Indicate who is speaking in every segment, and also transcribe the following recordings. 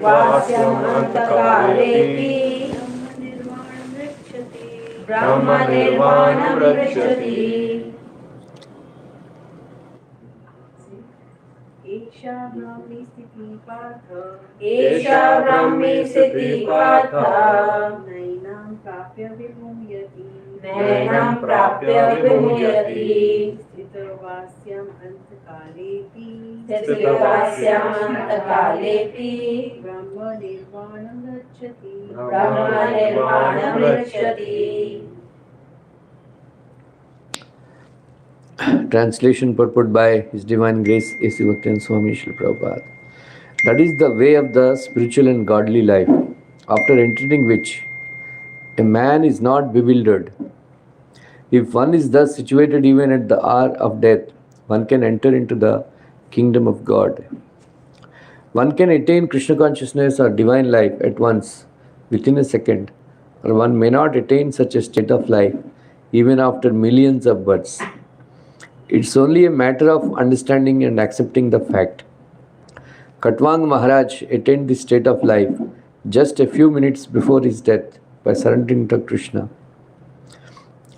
Speaker 1: वास्यम् अन्तकालेऽपि ब्रह्मनिर्वाणं रक्षति। एषा ब्रह्मी स्थितिः पार्थ नैनं प्राप्य विमुह्यति स्थितवास्यम् अन्तकालेऽपि ब्रह्मनिर्वाणं रक्षति।
Speaker 2: Translation purport by His Divine Grace A.C. Bhaktivinoda Swami Srila Prabhupada. That is the way of the spiritual and godly life, after entering which a man is not bewildered. If one is thus situated even at the hour of death, one can enter into the kingdom of God. One can attain Krishna consciousness or divine life at once, within a second, or one may not attain such a state of life even after millions of births. It's only a matter of understanding and accepting the fact. Katwang Maharaj attained this state of life just a few minutes before his death by surrendering to Krishna.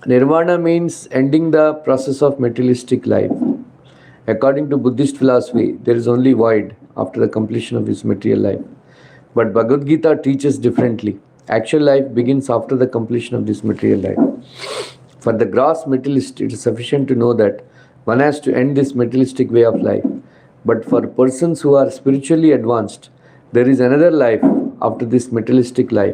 Speaker 2: Nirvana means ending the process of materialistic life. According to Buddhist philosophy, there is only void after the completion of this material life. But Bhagavad Gita teaches differently. Actual life begins after the completion of this material life. For the gross materialist, it is sufficient to know that one has to end this materialistic way of life. But for persons who are spiritually advanced, there is another life after this materialistic life.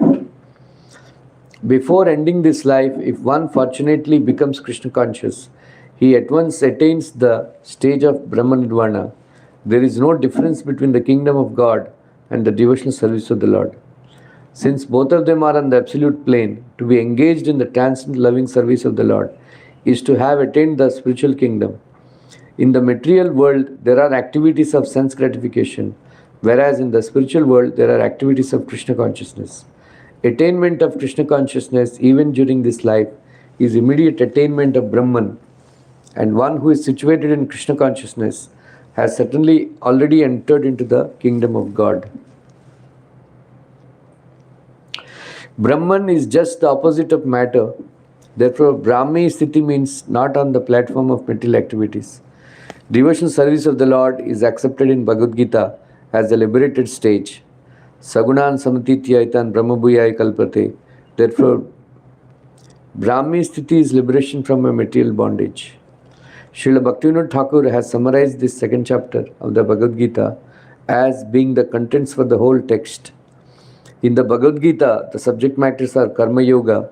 Speaker 2: Before ending this life, if one fortunately becomes Krishna conscious, he at once attains the stage of Brahma Nirvana. There is no difference between the kingdom of God and the devotional service of the Lord. Since both of them are on the absolute plane, to be engaged in the transcendent loving service of the Lord is to have attained the spiritual kingdom. In the material world, there are activities of sense gratification, whereas in the spiritual world, there are activities of Krishna consciousness. Attainment of Krishna consciousness, even during this life, is immediate attainment of Brahman, and one who is situated in Krishna consciousness has certainly already entered into the kingdom of God. Brahman is just the opposite of matter. Therefore, Brahmi Sthiti means not on the platform of material activities. Devotional service of the Lord is accepted in Bhagavad Gita as a liberated stage. Sagunan samatitya brahmabhuyaya kalpate. Therefore, Brahmi Sthiti is liberation from a material bondage. Srila Bhaktivinoda Thakur has summarized this second chapter of the Bhagavad Gita as being the contents for the whole text. In the Bhagavad Gita, the subject matters are Karma Yoga,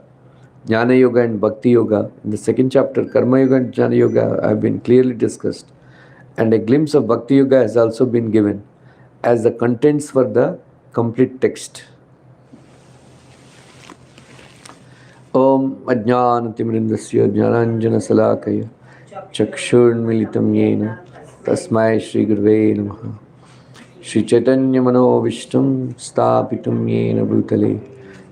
Speaker 2: Jnana Yoga and Bhakti Yoga. In the second chapter, Karma Yoga and Jnana Yoga have been clearly discussed, and a glimpse of Bhakti Yoga has also been given as the contents for the complete text. Om Ajnana Timrindasya Jnananjana Salakaya Chakshurmilitam Yena Tasmai Shri Gurve Namaha Shri Chaitanya Manovishtam Stapitam Yena Bhutale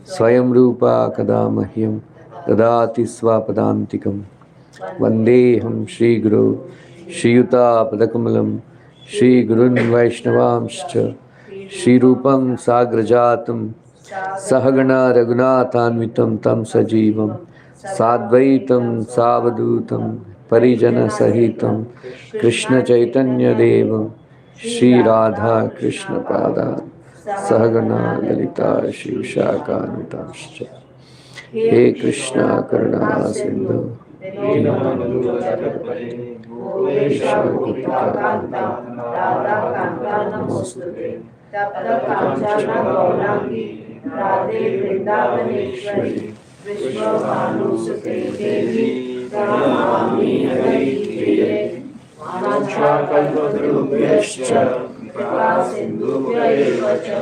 Speaker 2: Swayam Rupa Kadamahyam Dadati Swapadantikam Vandeham Shri Guru Shri Yuta Padakamalam Shri Gurun Vaishnavamscha Shri Rupam Sagrajatam Sahagana Raghunathanvitam Tam Sajivam Sadvaitam Savadutam Parijana Sahitam Krishna Chaitanya Devam Shri Radha Krishna Pada Sahagana Lalita Shri Vishakhanvitamscha He Krishna Karuna Sindhu Namaste
Speaker 1: Radhe Vrindavaneshwari Vishwabhanusute Devi Pranamami Haripriye Mantrakalpadrubhyascha Kripa Sindhubhya eva cha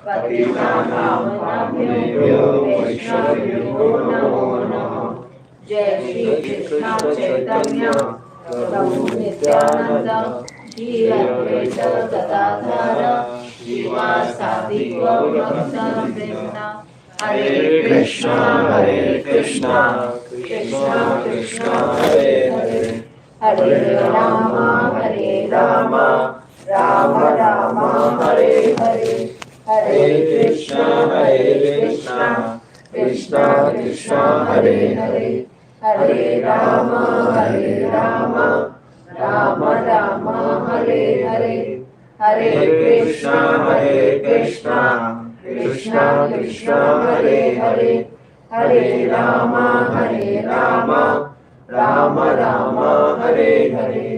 Speaker 1: Patitanam Pavanebhyo Vaishnavyo Namo Namaha Jai Shri Krishna Chaitanya Prabhu Nityananda Shri Advaita Gadadhara Srivasadi Gaurabhakta Vrinda Hare Krishna Krishna Krishna Hare Hare Hare Rama Rama Rama Hare Hare Hare Krishna, Krishna Krishna, Hare Hare, Hare Rama, Rama Rama, Hare Hare, Hare Krishna, Krishna Krishna, Hare Hare, Hare Rama, Rama Rama, Hare Hare.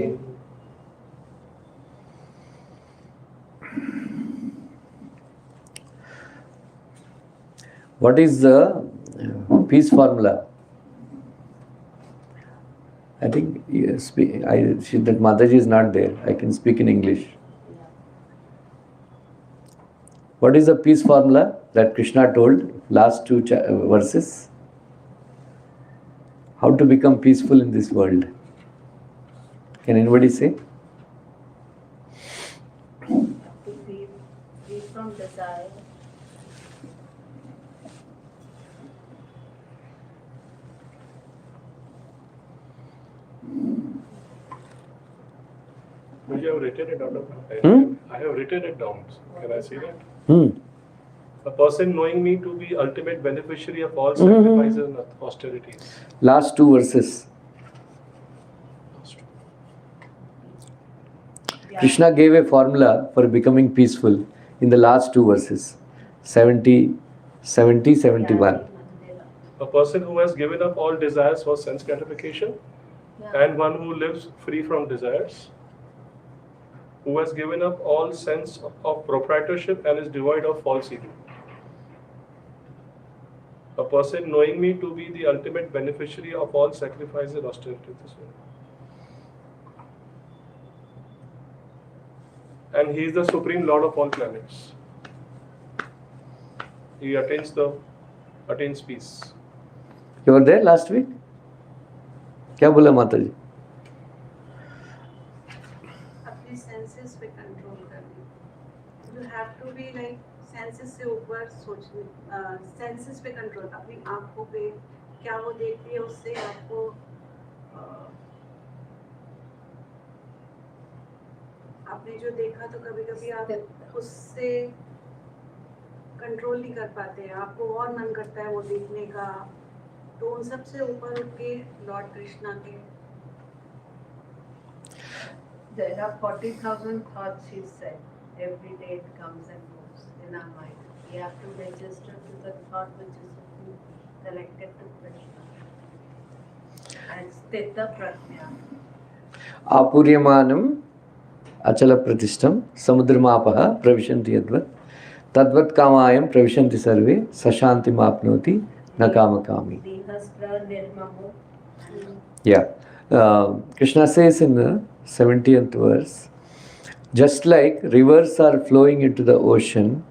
Speaker 2: What is the peace formula? I think that Mataji is not there. I can speak in English. What is the peace formula that Krishna told last two verses? How to become peaceful in this world? Can anybody say?
Speaker 3: To be free from desire.
Speaker 4: I have written it down. I have written it down. Can I see that? A person knowing me to be ultimate beneficiary of all sacrifices and austerities.
Speaker 2: Last two verses.
Speaker 3: Yeah.
Speaker 2: Krishna gave a formula for becoming peaceful in the last two verses. 70, 71.
Speaker 4: A person who has given up all desires for sense gratification and one who lives free from desires, who has given up all sense of proprietorship and is devoid of false ego. A person knowing me to be the ultimate beneficiary of all sacrifices and austerities. And he is the supreme lord of all planets. He attains peace.
Speaker 2: You were there last week? क्या बोला माता जी?
Speaker 5: अपने senses पे control करना. You have to be like senses से ऊपर सोचने, senses पे कंट्रोल, अपनी आंखों पे क्या वो देखती है उससे आपको आपने जो देखा तो कभी कभी आप उससे कंट्रोल नहीं कर पाते, आपको और मन करता है वो देखने का, तो उन सबसे ऊपर उठ के लॉर्ड कृष्णा के.
Speaker 3: There are 40,000 thoughts, he said. Every day it comes and goes in our mind. We have to register to the thought which is connected to Krishna. And Sthita Prajna.
Speaker 2: आपूर्यमानम अचल प्रतिष्ठम समुद्रमापः प्रविशन्ति यद्वत् तद्वत् कामायं प्रविशन्ति सर्वे सशान्तिम् आपनोति न कामकामी. Yeah. Krishna says in the 70th verse, just like rivers are flowing into the ocean,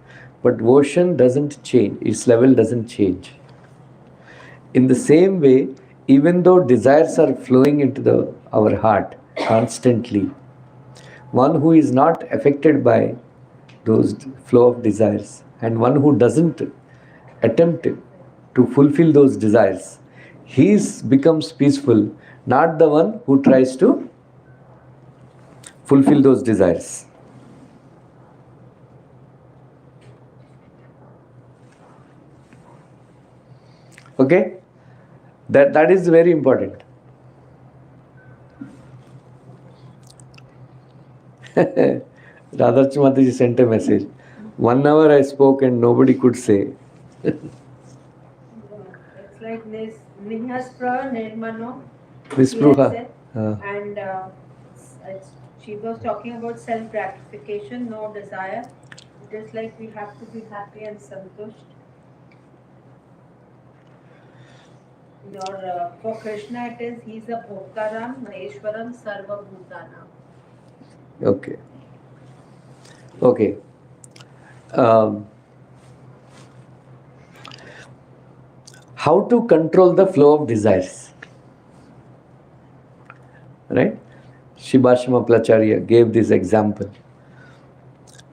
Speaker 2: but ocean doesn't change, its level doesn't change. In the same way, even though desires are flowing into our heart constantly, one who is not affected by those flow of desires and one who doesn't attempt to fulfill those desires, he becomes peaceful, not the one who tries to fulfill those desires. Okay? That is very important. Radharchi Mataji sent a message. 1 hour I spoke and nobody could say.
Speaker 3: It's like this Nihyaspra Nirmano.
Speaker 2: Vispruha.
Speaker 3: And she was talking about self-gratification, no desire. It is like we have to be happy and santusht. For Krishna it is, he is a Bhoktaram, Maheshwaram, Sarva Bhutanam.
Speaker 2: Okay. Okay. How to control the flow of desires? Right? Shibashima Placharya gave this example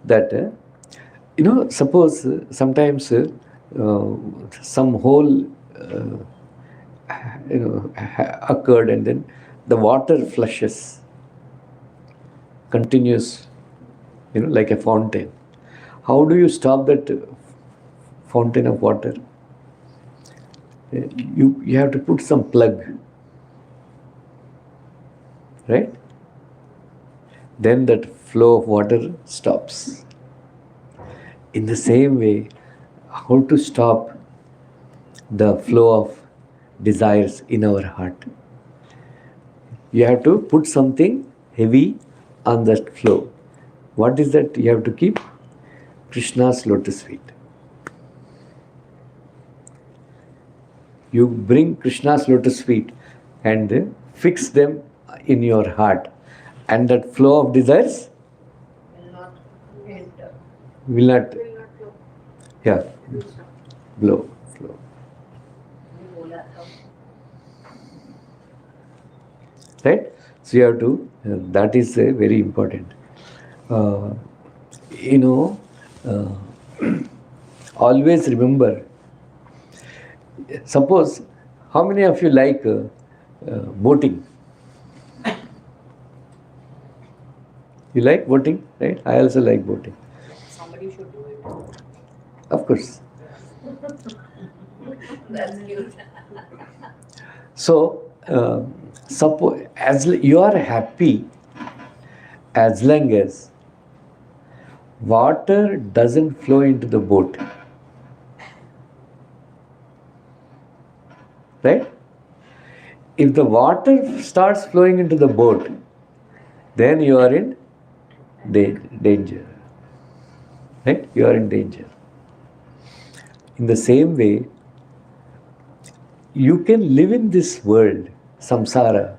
Speaker 2: that, suppose sometimes some hole occurred and then the water flushes, continues, like a fountain. how do you stop that fountain of water? You have to put some plug, right? Then that flow of water stops. In the same way, how to stop the flow of desires in our heart? You have to put something heavy on that flow. What is that you have to keep? Krishna's lotus feet. You bring Krishna's lotus feet and fix them in your heart, and that flow of desires
Speaker 3: will not enter.
Speaker 2: will not,
Speaker 5: will not flow.
Speaker 2: yeah,
Speaker 5: Will stop.
Speaker 2: flow.
Speaker 3: ये बोला था
Speaker 2: Right? So you have to, that is very important. You know, always remember, suppose, how many of you like boating? You like boating, right? I also like boating.
Speaker 1: Somebody should do it.
Speaker 2: Of course.
Speaker 3: that's cute.
Speaker 2: So, suppose as you are happy as long as water doesn't flow into the boat, right? If the water starts flowing into the boat, then you are in danger, right? You are in danger. In the same way, you can live in this world, samsara,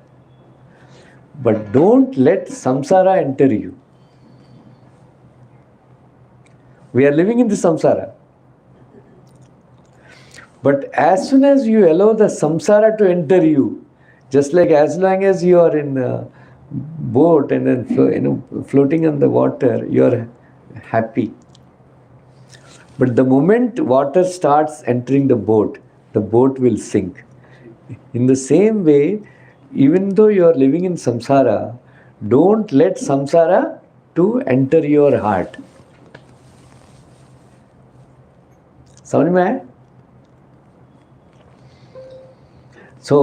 Speaker 2: but don't let samsara enter you. We are living in the samsara. But as soon as you allow the samsara to enter you, just like as long as you are in a boat and then floating on the water, you are happy. But the moment water starts entering the boat will sink. In the same way, even though you are living in samsara, don't let samsara to enter your heart. समझ में आया? So,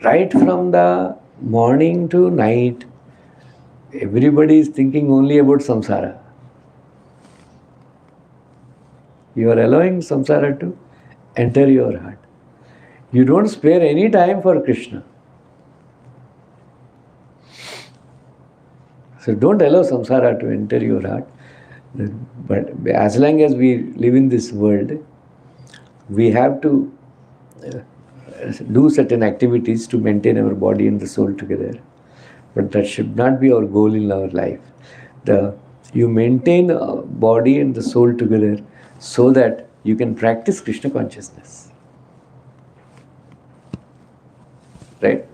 Speaker 2: right from the morning to night, everybody is thinking only about samsara. You are allowing samsara to enter your heart. You don't spare any time for Krishna. So don't allow samsara to enter your heart. But as long as we live in this world, we have to do certain activities to maintain our body and the soul together. But that should not be our goal in our life. You maintain body and the soul together so that you can practice Krishna consciousness. Right?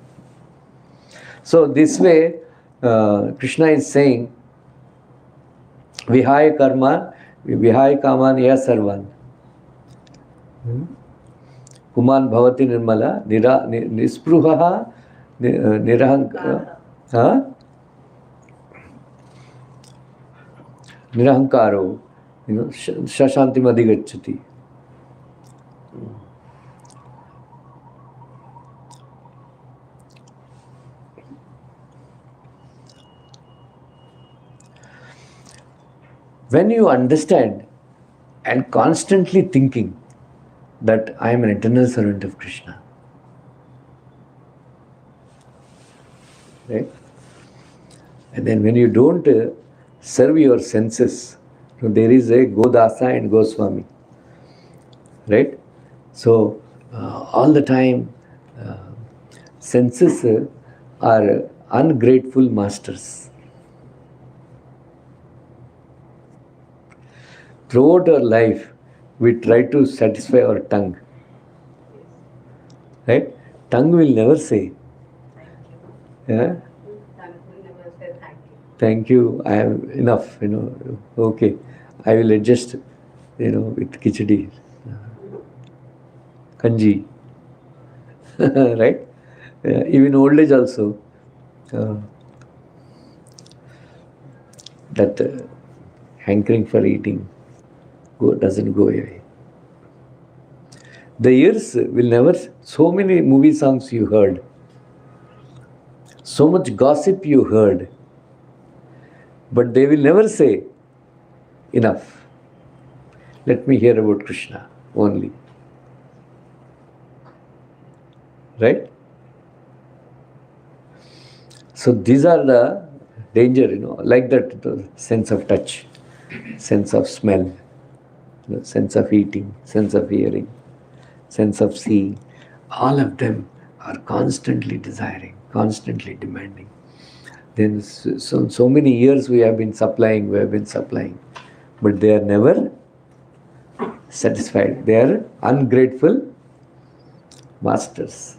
Speaker 2: So this way, Krishna is saying, Vihaya karma, vihaya kaman ya sarvan. Kuman bhavati nirmala, nispruhaha, nirahankaro, shashantim adhigacchati. When you understand and constantly thinking that I am an eternal servant of Krishna, right? And then when you don't serve your senses, so there is a Godasa and Goswami, right? So all the time senses are ungrateful masters. Throughout our life, we try to satisfy our tongue. Right? Tongue will never say, yeah?
Speaker 3: Tongue will never say thank you.
Speaker 2: Thank you, I am enough, okay. I will adjust, with khichdi, kanji. Right? Even old age also, that hankering for eating doesn't go away. The ears will never, so many movie songs you heard, so much gossip you heard, but they will never say, enough. Let me hear about Krishna only. Right? So these are the danger, like that, the sense of touch, sense of smell, sense of eating, sense of hearing, sense of seeing. All of them are constantly desiring, constantly demanding. Then so many years we have been supplying, but they are never satisfied. They are ungrateful masters.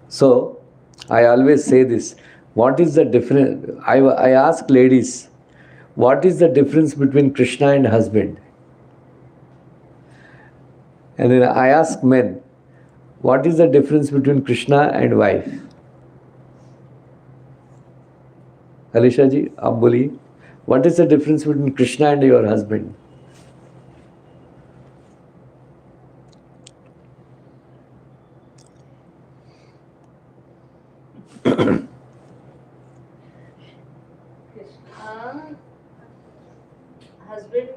Speaker 2: So, I always say this, what is the difference? I ask ladies, what is the difference between Krishna and husband? And then I ask men, what is the difference between Krishna and wife? Alisha ji, aap boliye. What is the difference between Krishna and your husband?
Speaker 3: Husband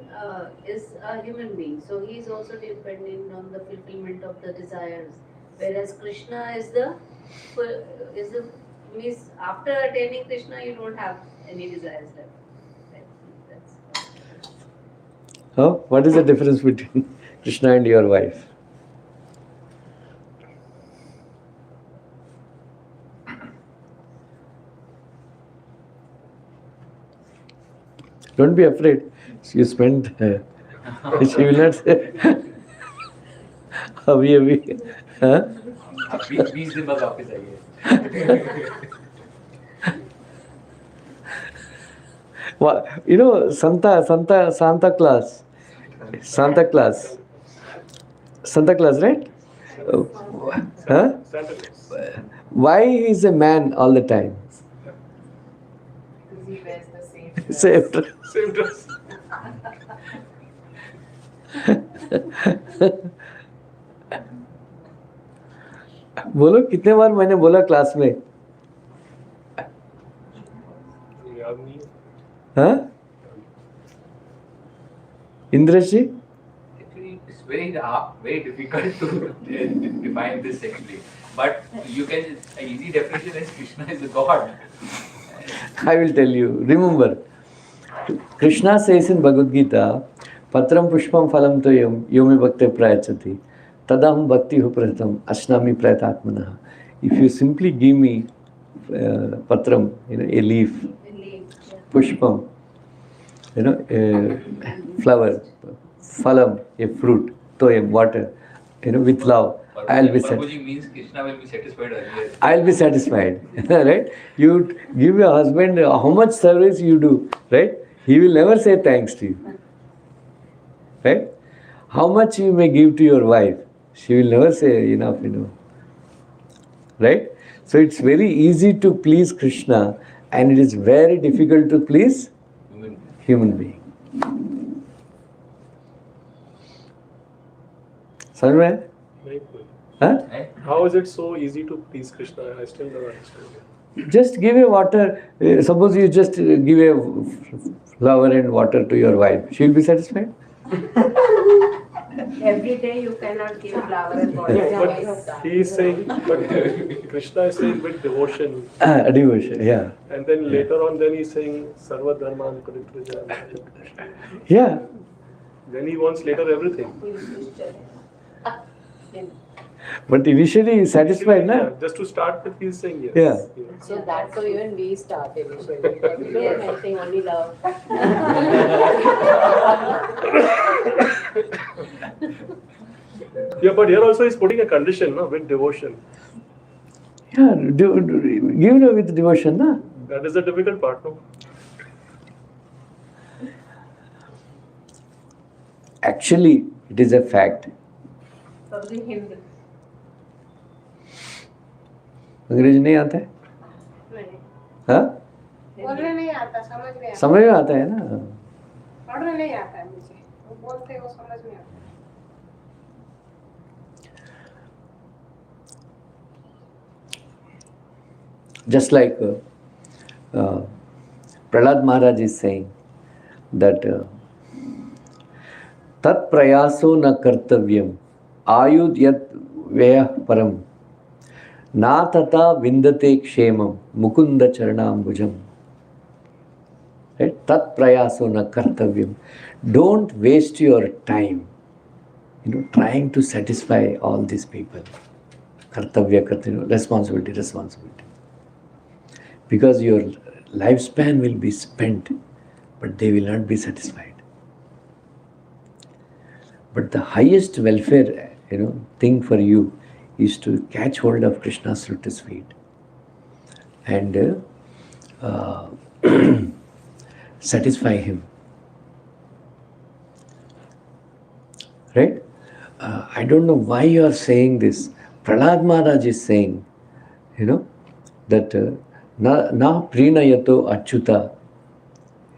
Speaker 3: is a human being, so he is also dependent on the fulfillment of the desires. Whereas Krishna is the means after attaining Krishna, you don't have any desires left.
Speaker 2: What is the difference between Krishna and your wife? Don't be afraid. You spend. She will not say. Abhi. Huh?
Speaker 1: 20 दिन बाद वापस आइए.
Speaker 2: Santa Claus. Santa Claus, right? Huh?
Speaker 4: Santa Claus.
Speaker 2: Why is a man all the time?
Speaker 6: Because he wears the
Speaker 2: Same dress.
Speaker 4: Same dress.
Speaker 2: बोलो कितने बार मैंने बोला class में?
Speaker 4: याद नहीं है.
Speaker 2: हाँ? इंद्रेश जी?
Speaker 1: Actually, it's very difficult to define this actually. But you can, an easy definition is Krishna is a God.
Speaker 2: I will tell you. Remember, Krishna says in Bhagavad Gita, Patram pushpam phalam toyam yomi bhakte prayachati tadam bhakti pratam ashnami prayatatmana. If you simply give me patram, a leaf, pushpam, a flower, phalam, a fruit, toyam, water, with love, I'll be satisfied.
Speaker 1: Prabhuji means Krishna will be satisfied earlier.
Speaker 2: I'll be satisfied. Right? You give your husband how much service you do, right? He will never say thanks to you. Right? How much you may give to your wife, she will never say enough, Right? So it's very easy to please Krishna and it is very difficult to please human being. Samjh mein? Huh?
Speaker 4: How is it so easy to please Krishna? I still don't understand.
Speaker 2: Just give a water. Suppose you just give a flower and water to your wife. She will be satisfied?
Speaker 3: Every day you cannot give flower and water.
Speaker 4: But he is saying, but Krishna is saying with devotion.
Speaker 2: Devotion, yeah.
Speaker 4: And then later on, then he's saying Sarva Dharman Parityaja.
Speaker 2: Yeah.
Speaker 4: Then he wants later everything.
Speaker 2: But initially he's satisfied,
Speaker 4: Yeah,
Speaker 2: na?
Speaker 4: just to start with, he's saying yes.
Speaker 2: Yeah.
Speaker 6: So that's how even we started initially. We were anything, only love.
Speaker 4: Yeah, but here also he's putting a condition, no, with devotion.
Speaker 2: Yeah, give her with devotion, na?
Speaker 4: That is the difficult part, no?
Speaker 2: Actually, it is a fact.
Speaker 3: Something Hindi.
Speaker 2: अंग्रेजी नहीं आता है? हाँ?
Speaker 6: बोलने नहीं आता, समझ में आता
Speaker 2: समझ में आता है ना.
Speaker 6: पढ़ने नहीं आता है मुझे, वो बोलते वो समझ में आता है.
Speaker 2: Just like Prahlad Maharaj is saying that tat prayaso na kartavyam ayud yat vyah param na tata vindate kshemam mukunda charanambujam. Right? Tat prayaso na kartavyam. Don't waste your time, trying to satisfy all these people. Kartavya, responsibility. Because your lifespan will be spent, but they will not be satisfied. But the highest welfare, thing for you is to catch hold of Krishna's lotus feet and satisfy him. Right? I don't know why you are saying this. Prahlad Maharaj is saying, that na prinayato achyuta,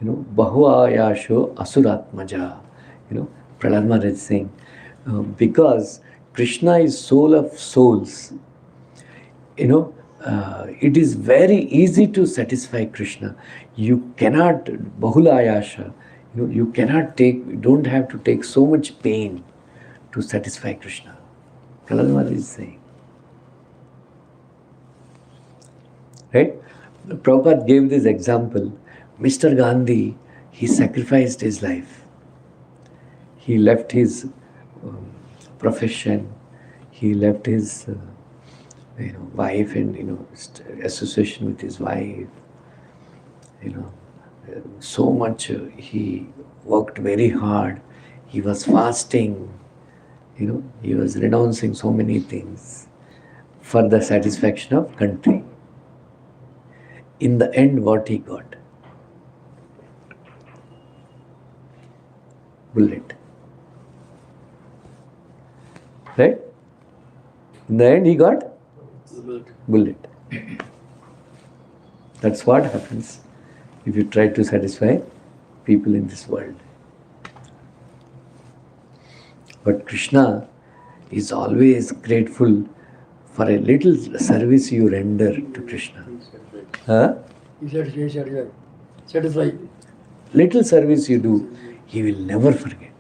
Speaker 2: bahuayasho asuratmaja. Prahlad Maharaj is saying, because Krishna is soul of souls, it is very easy to satisfy Krishna. You cannot, bahulayasha, you don't have to take so much pain to satisfy Krishna. Prahlad Maharaj is saying. Right? Prabhupada gave this example. Mr. Gandhi, he sacrificed his life. He left his profession. He left his wife and association with his wife. So much he worked very hard. He was fasting. He was renouncing so many things for the satisfaction of country. In the end, what he got? Bullet. Right? In the end, he got bullet. That's what happens if you try to satisfy people in this world. But Krishna is always grateful for a little service you render to Krishna. Huh?
Speaker 7: He said, satisfy.
Speaker 2: Little service you do, he will never forget.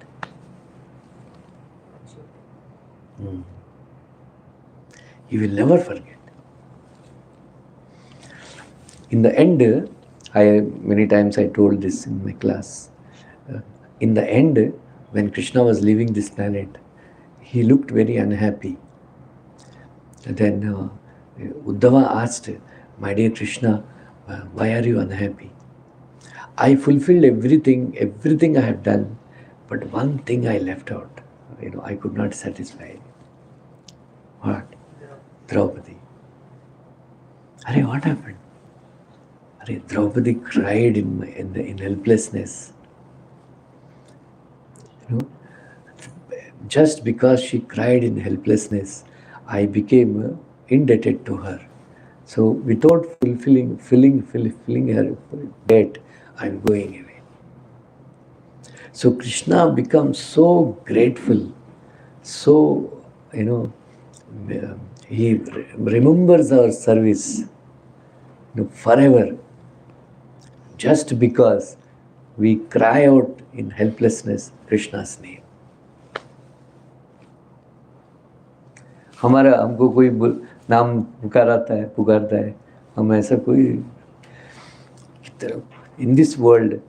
Speaker 2: He will never forget. In the end, many times I told this in my class. In the end, when Krishna was leaving this planet, he looked very unhappy. And then Uddhava asked, "My dear Krishna, why are you unhappy?" "I fulfilled everything I have done, but one thing I left out. I could not satisfy." What? Draupadi. Arey, what happened? Draupadi cried in helplessness. Just because she cried in helplessness, I became indebted to her. So without fulfilling her debt, I am going away. So Krishna becomes so grateful, so he remembers our service forever, just because we cry out in helplessness Krishna's name. हमको कोई नाम पुकारता है, हम ऐसा कोई. In this world,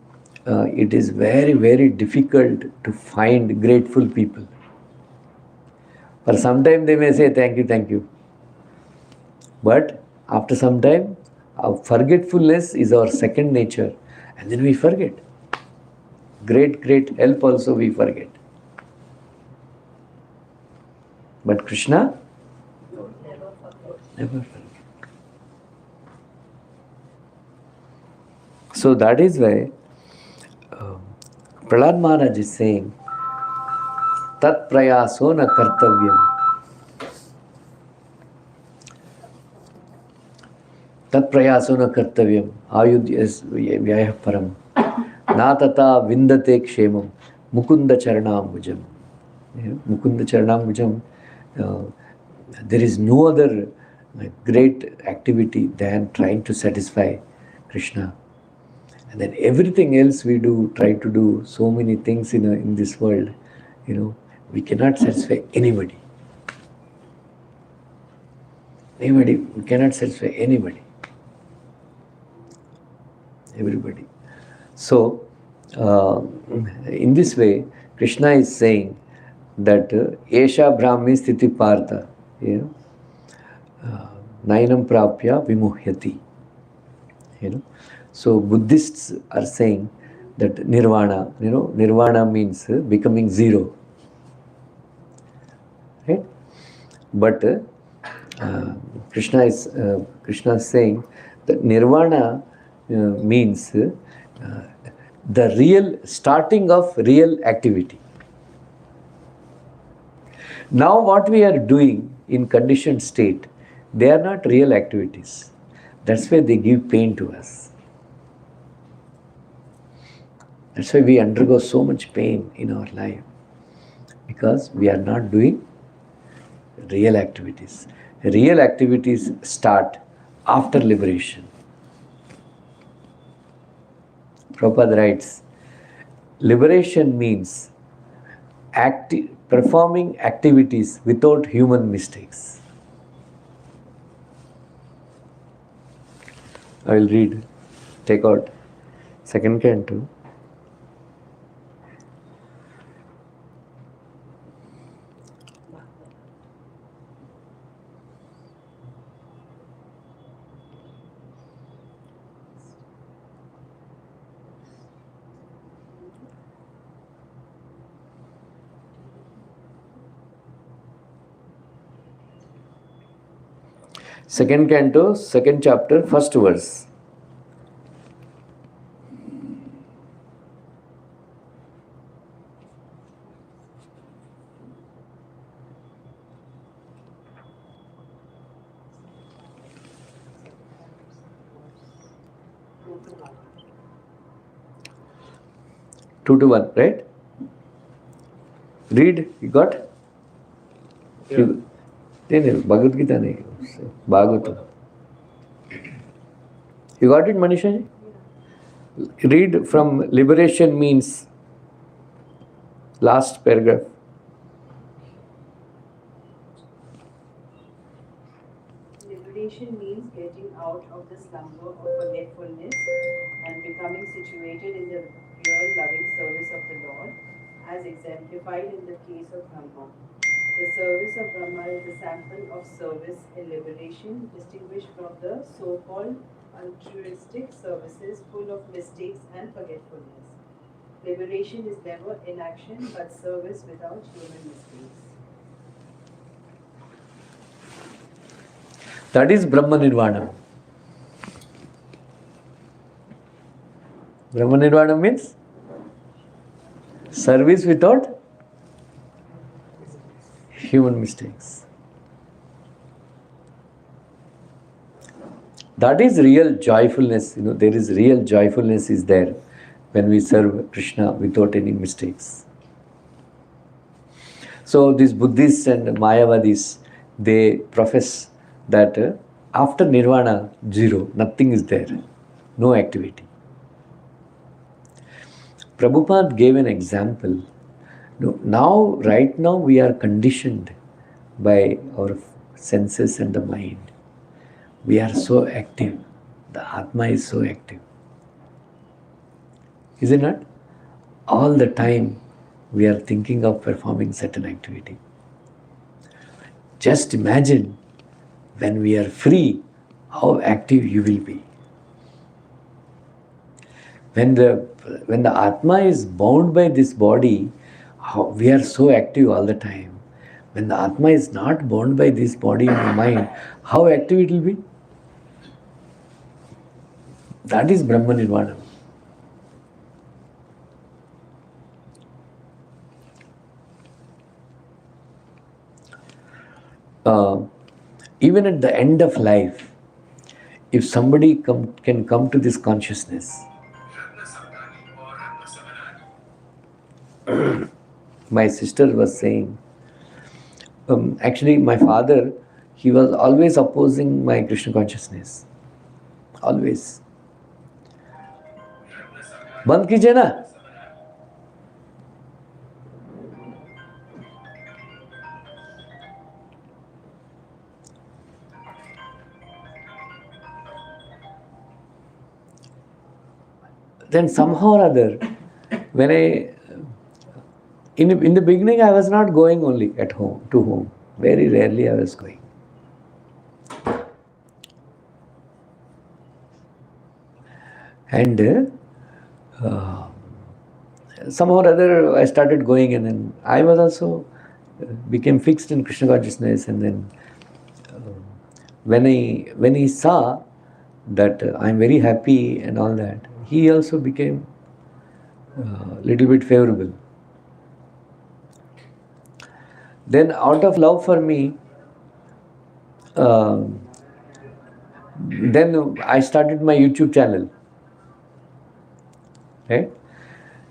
Speaker 2: it is very, very difficult to find grateful people. For some time they may say thank you. But after some time, our forgetfulness is our second nature, and then we forget. Great help also we forget. But Krishna never forget. So that is why Prahlad Maharaj is saying, tat prayaso na kartavyam. tat prayaso na kartavyam ayudhyas vyayah param na tata vindate kshemam mukunda charanambujam. Mukunda charanambujam, there is no other great activity than trying to satisfy Krishna. And then everything else we do, try to do so many things in this world, we cannot satisfy anybody. We cannot satisfy anybody. Everybody. So, in this way, Krishna is saying that Esha Brahmi Sthiti Partha, Nainam Prapya Vimuhyati. So Buddhists are saying that nirvana, nirvana means becoming zero. Right? But Krishna is saying that nirvana means the real starting of real activity. Now what we are doing in conditioned state, they are not real activities. That's why they give pain to us. That's why we undergo so much pain in our life, because we are not doing real activities. Real activities start after liberation. Prabhupada writes, liberation means performing activities without human mistakes. I will read, take out second canto. Second canto, second chapter, first verse. Two to one, right? Read, you got?
Speaker 4: Yeah.
Speaker 2: Bhagavad Gita nahi, Bhagavatam. You got it, Manisha? Read from liberation means last paragraph.
Speaker 8: Liberation means getting out of the slumber of forgetfulness and becoming situated in the real loving service of the Lord, as exemplified in the case of Rama. The service of Rama is the sample of service in liberation, distinguished from the so-called altruistic services full of mistakes and forgetfulness. Liberation is never inaction, but service without human mistakes.
Speaker 2: That is Brahma Nirvana. Brahma Nirvana means service without human mistakes. That is real joyfulness. There is real joyfulness is there when we serve Krishna without any mistakes. So these Buddhists and Mayavadis, they profess that after Nirvana, zero, nothing is there, no activity. Prabhupada gave an example. Right now we are conditioned by our senses and the mind. We are so active. The Atma is so active. Is it not? All the time we are thinking of performing certain activity. Just imagine when we are free, how active you will be. When the Atma is bound by this body, we are so active all the time. When the Atma is not bound by this body and the mind, how active it will be? That is Brahma Nirvana. Even at the end of life, if somebody can come to this consciousness. My sister was saying, actually my father, he was always opposing my Krishna consciousness. Always. बंद कीजिए ना. Then somehow or other, when in the beginning I was not going only at home, to home. Very rarely I was going. And somehow or other I started going, and then I was also became fixed in Krishna consciousness. And then when he saw that I'm very happy and all that, he also became little bit favorable. Then out of love for me, then I started my YouTube channel. Right?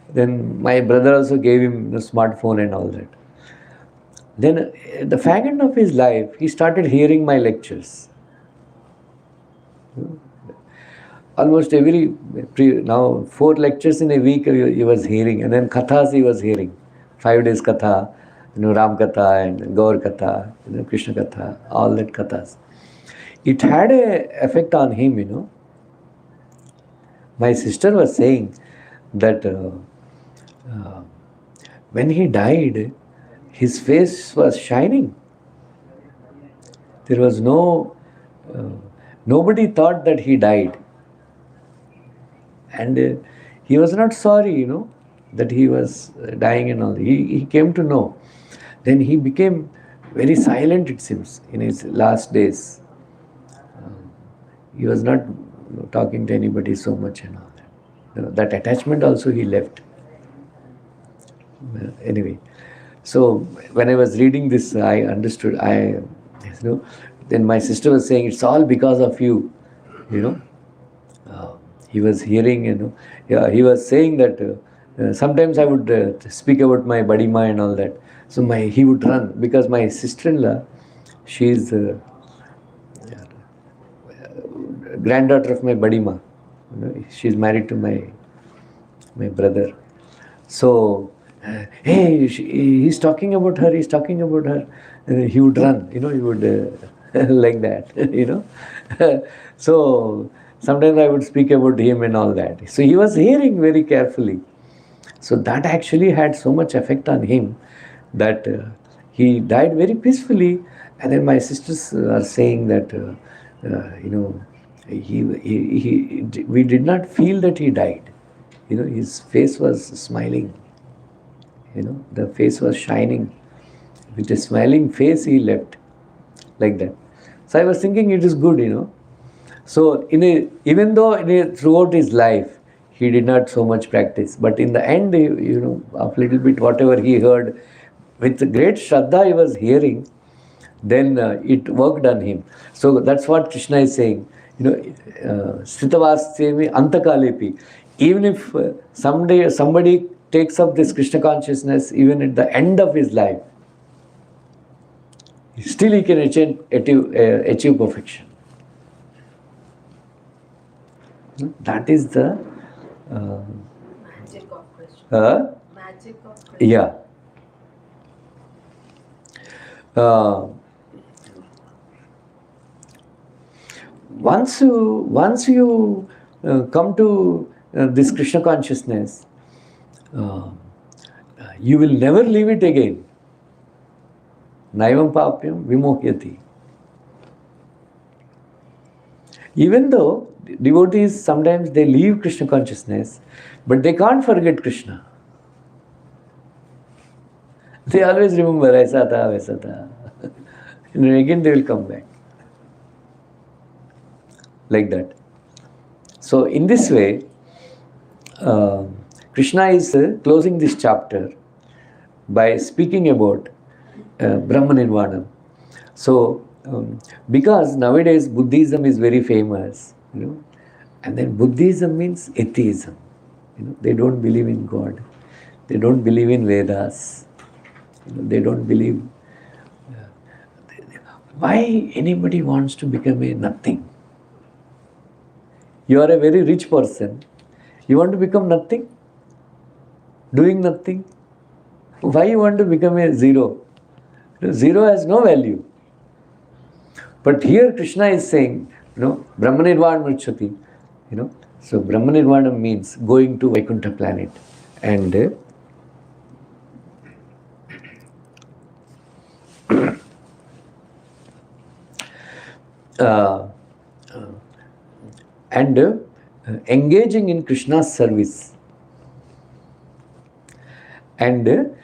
Speaker 2: Then my brother also gave him a smartphone and all that. Then the fag end of his life, he started hearing my lectures. Almost now 4 lectures in a week he was hearing, and then kathas he was hearing. 5 days katha, Ram katha and Gaur katha, Krishna katha, all that kathas. It had an effect on him, My sister was saying that when he died, his face was shining. There was nobody thought that he died. And he was not sorry, that he was dying and all. He came to know. Then he became very silent, it seems, in his last days. He was not talking to anybody so much and all that. That attachment also he left. Anyway, so when I was reading this, I understood. Then my sister was saying, it's all because of you, He was hearing, he was saying that sometimes I would speak about my Badima and all that. So he would run, because my sister-in-law, she is granddaughter of my Badima. She is married to my brother. So, hey, he's talking about her, he would run, he would like that, So, sometimes I would speak about him and all that. So he was hearing very carefully. So that actually had so much effect on him that he died very peacefully. And then my sisters are saying that, we did not feel that he died. His face was smiling. The face was shining. With a smiling face he left, like that. So I was thinking it is good, So even though throughout his life he did not so much practice, but in the end, of little bit whatever he heard, with great Shraddha he was hearing, then it worked on him. So that's what Krishna is saying, Sthitavastyami Antakalepi. Even if someday somebody takes up this Krishna consciousness, even at the end of his life, still he can achieve perfection. That is the
Speaker 3: magic of Krishna. Magic of Krishna.
Speaker 2: Yeah. Once you come to this Krishna consciousness, you will never leave it again. Naivam papyam vimohyati. Even though devotees sometimes they leave Krishna consciousness, but they can't forget Krishna. They always remember, aisa tha, vaisa tha. And again they will come back. Like that. So in this way, Krishna is closing this chapter by speaking about Brahma Nirvana. So because nowadays Buddhism is very famous, and then Buddhism means atheism. They don't believe in God. They don't believe in Vedas. They don't believe. Why anybody wants to become a nothing? You are a very rich person. You want to become nothing? Doing nothing? Why you want to become a zero? Zero has no value. But here Krishna is saying, Brahmanirvana Mrichyati. So Brahmanirvana means going to Vaikuntha planet. And engaging in Krishna's service. And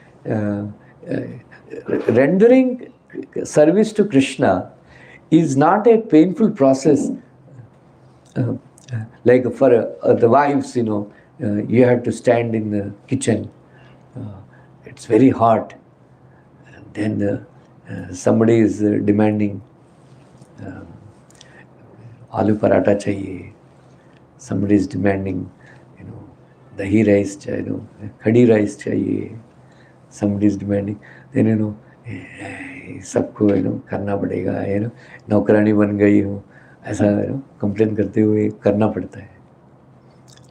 Speaker 2: rendering service to Krishna is not a painful process. Like for the wives, you have to stand in the kitchen. It's very hot. And then somebody is demanding aloo paratha chahiye. Somebody is demanding, dahi rice chahiye, khadi rice chahiye. Somebody is demanding. Then सबको करना पड़ेगा, नौकरानी बन गई हूँ, ऐसा complain करते हुए करना पड़ता है,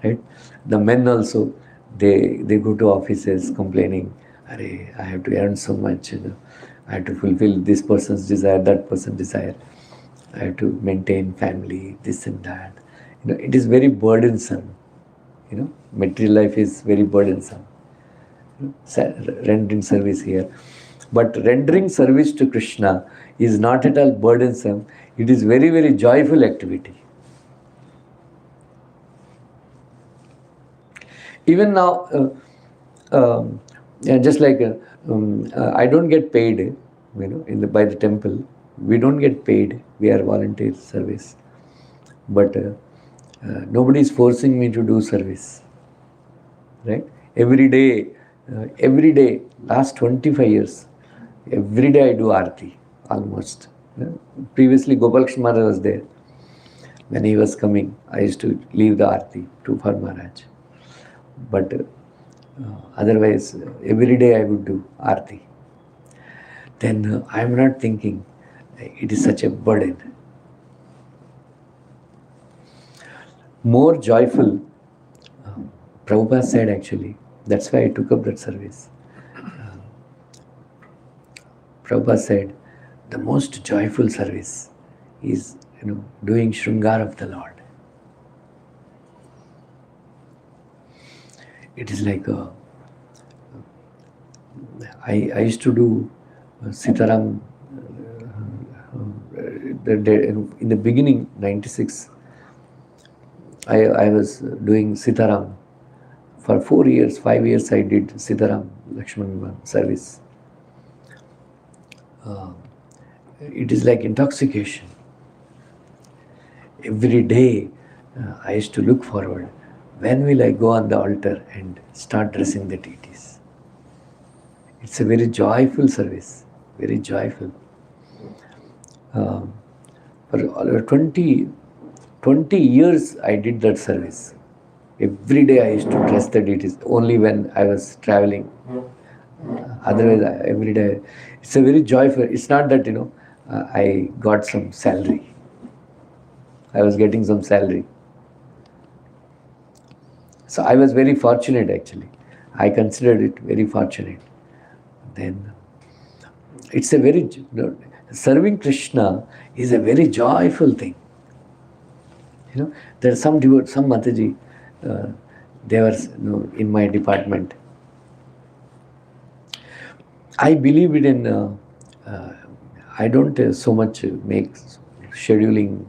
Speaker 2: right? The men also, they go to offices complaining, I have to earn so much, I have to fulfill this person's desire, that person's desire, I have to maintain family, this and that. It is very burdensome. Material life is very burdensome. Rendering service here. But rendering service to Krishna is not at all burdensome. It is very, very joyful activity. Even now, just like I don't get paid, by the temple. We don't get paid. We are volunteer service. But nobody is forcing me to do service. Right? Every day, last 25 years, every day I do Aarti, almost. Previously, Gopal Krishna Maharaj was there. When he was coming, I used to leave the Aarti for Maharaj. But otherwise, every day I would do Aarti. Then I am not thinking, it is such a burden. More joyful, Prabhupada said actually, that's why I took up that service. Prabhupada said, the most joyful service is, doing Shringar of the Lord. It is like I used to do Sitaram in the beginning, 96. I was doing Sitaram. For 4 years, 5 years I did Sitaram, Lakshman service. It is like intoxication. Every day I used to look forward. When will I go on the altar and start dressing the deities? It's a very joyful service, very joyful. For 20 years I did that service. Every day I used to dress the deities, only when I was traveling. Otherwise, every day, it's a very joyful. It's not that, I got some salary. I was getting some salary. So I was very fortunate actually. I considered it very fortunate. Then, it's a very, serving Krishna is a very joyful thing. There are some Mataji, they were in my department. I believe it in, I don't so much make scheduling,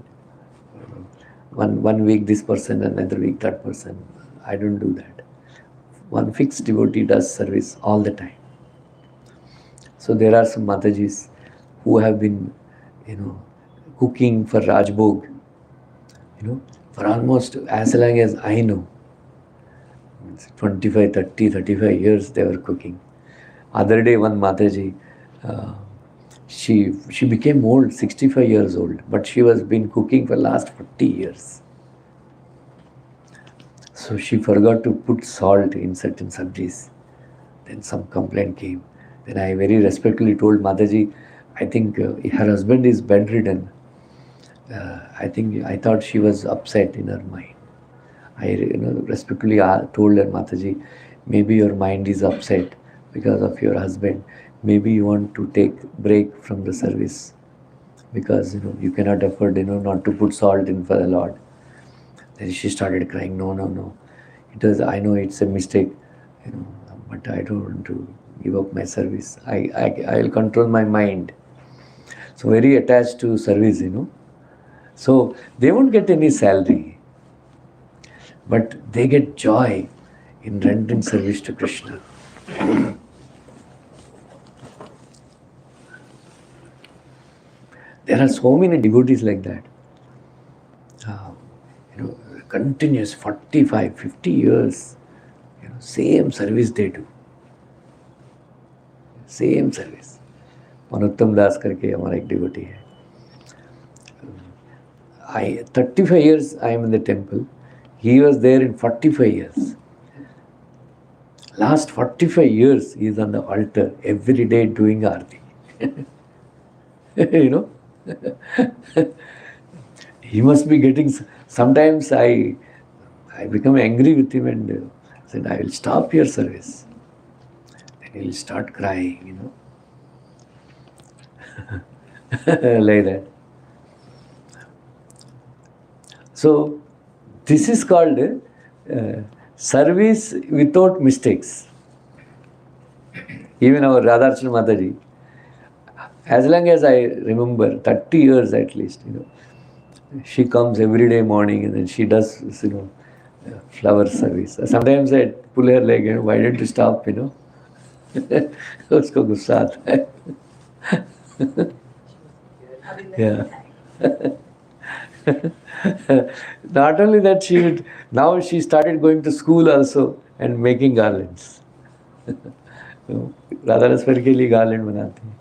Speaker 2: one week this person, another week that person. I don't do that. One fixed devotee does service all the time. So there are some Matajis who have been, cooking for Rajbhog, for almost as long as I know. 25, 30, 35 years they were cooking. Other day one Mataji, She became old, 65 years old, but she was been cooking for last 40 years. So she forgot to put salt in certain sabjis. Then some complaint came. Then I very respectfully told Mataji, I think her husband is bedridden. I thought she was upset in her mind. I respectfully told her, Mataji, maybe your mind is upset because of your husband. Maybe you want to take break from the service because you cannot afford not to put salt in for the Lord. Then she started crying. No. I know it's a mistake, but I don't want to give up my service. I'll control my mind. So very attached to service, So they won't get any salary, but they get joy in rendering service to Krishna. There are so many devotees like that. Continuous 45, 50 years, same service they do. Same service. मनोत्तम दास करके हमारा एक devotee है. 35 years I am in the temple. He was there in 45 years. Last 45 years he is on the altar every day doing arti. He must be getting. Sometimes I become angry with him and said, I will stop your service. Then he will start crying, like that. So this is called service without mistakes. Even our Radharchana Mataji, as long as I remember, 30 years at least, she comes every day morning and then she does, flower service. Sometimes I pull her leg, why don't you stop, उसको गुस्सा आता है. Yeah. Not only that, now she started going to school also and making garlands. Radha Raswar के लिए garland बनाती है.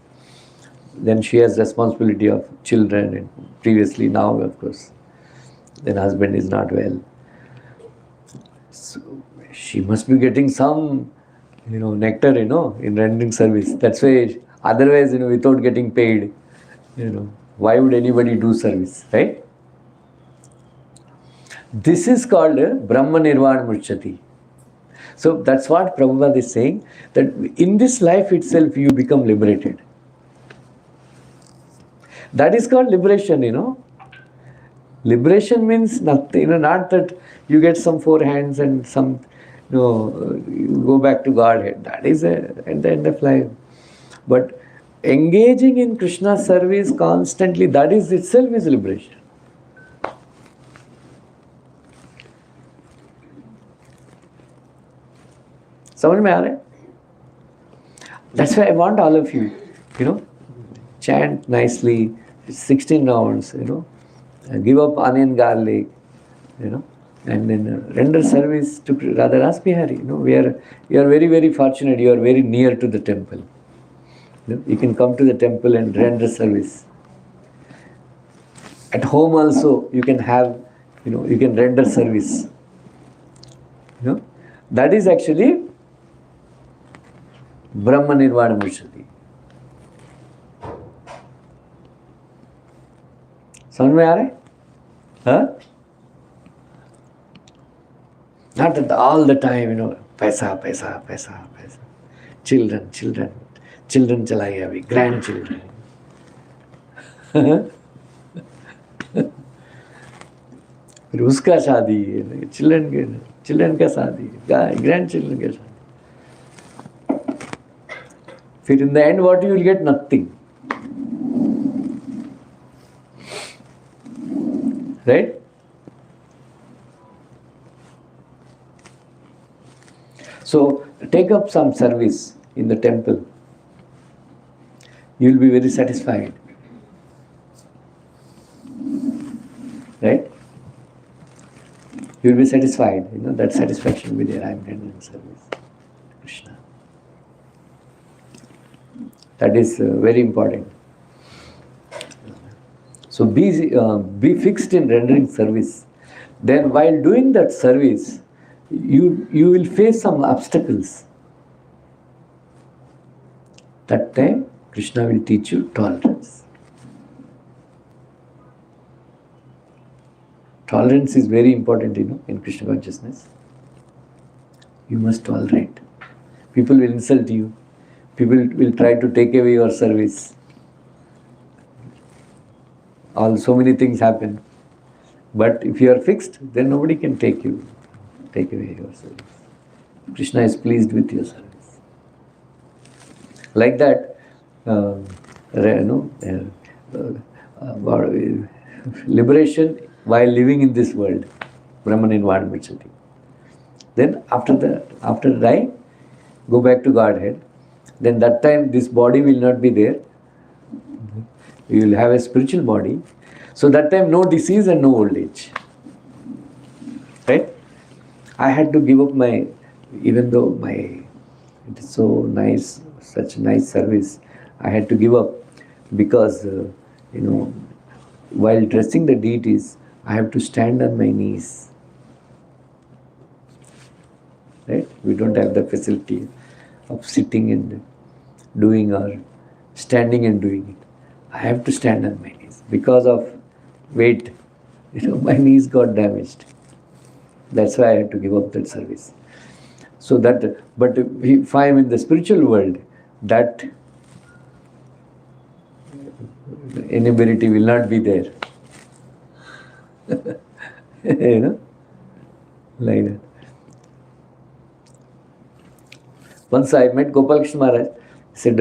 Speaker 2: Then she has responsibility of children and previously, now of course, then husband is not well. So she must be getting some, nectar, in rendering service. That's why, otherwise, without getting paid, why would anybody do service, right? This is called Brahma Nirvana Murchati. So that's what Prabhupada is saying, that in this life itself you become liberated. That is called liberation, Liberation means nothing, not that you get some four hands and some, you go back to Godhead. That is at the end of life. But engaging in Krishna service constantly, that is itself is liberation. समझ में आ रहा है? That's why I want all of you, chant nicely, 16 rounds, give up onion garlic, and then render service to Radha Ras Bihari. You are very, very fortunate. You are very near to the temple. You can come to the temple and render service. At home also, you can have, you can render service. That is actually Brahma Nirvana Murchati. समझ में आ रहा है? Huh? Not that all the time, paisa. Children चला गया अभी, grandchildren. फिर उसका शादी, children का शादी, grandchildren का शादी. फिर in the end what you will get? Nothing. Right? So take up some service in the temple. You will be very satisfied. Right? You will be satisfied. That satisfaction will be there. I am rendering service. Krishna. That is very important. So be fixed in rendering service. Then while doing that service, you will face some obstacles. That time Krishna will teach you tolerance. Tolerance is very important, in Krishna consciousness. You must tolerate. People will insult you. People will try to take away your service. So many things happen. But if you are fixed, then nobody can take away your service. Krishna is pleased with your service. Like that, liberation while living in this world, Brahman environment. Then after dying, go back to Godhead. Then that time this body will not be there. You will have a spiritual body. So that time no disease and no old age. Right? I had to give up even though it is so nice, such nice service, I had to give up because, while dressing the deities, I have to stand on my knees. Right? We don't have the facility of sitting and doing or standing and doing it. I have to stand on my knees. Because of weight, my knees got damaged. That's why I had to give up that service. So but if I am in the spiritual world, that inability will not be there. Like that. Once I met Gopal Krishna Maharaj. He said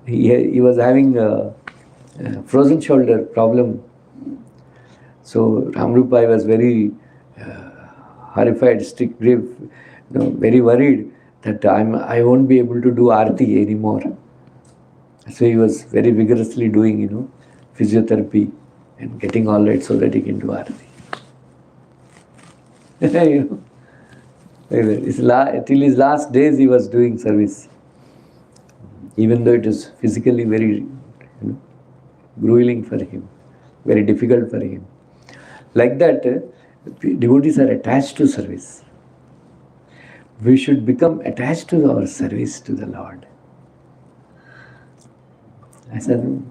Speaker 2: he was having a frozen shoulder problem. So Rupa was very horrified, very worried that I won't be able to do arti anymore. So he was very vigorously doing, physiotherapy and getting all right so that he can do arti. Till his last days he was doing service. Even though it is physically very grueling for him, very difficult for him. Like that, devotees are attached to service. We should become attached to our service to the Lord. I said,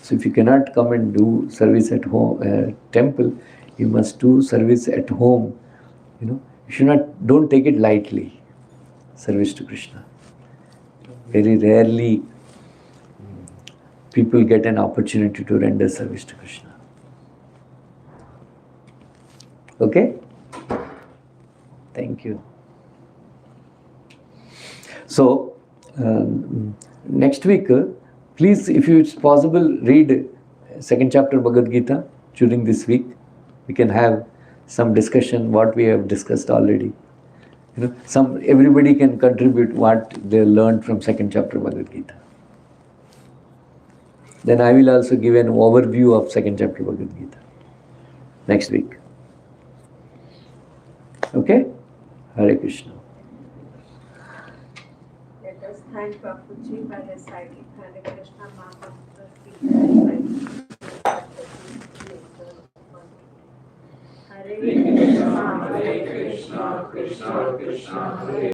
Speaker 2: so if you cannot come and do service at home, temple, you must do service at home. You don't take it lightly. Service to Krishna. Very rarely people get an opportunity to render service to Krishna. Okay? Thank you. So, next week, please, if it's possible, read second chapter Bhagavad Gita during this week. We can have some discussion what we have discussed already. Everybody can contribute what they learned from second chapter Bhagavad Gita. Then I will also give an overview of second chapter Bhagavad Gita next week. Okay? Hare Krishna.
Speaker 3: Let us thank Prabhuji by reciting Hare Krishna Mahamantra 3 times. Hare Krishna, Krishna Krishna, Hare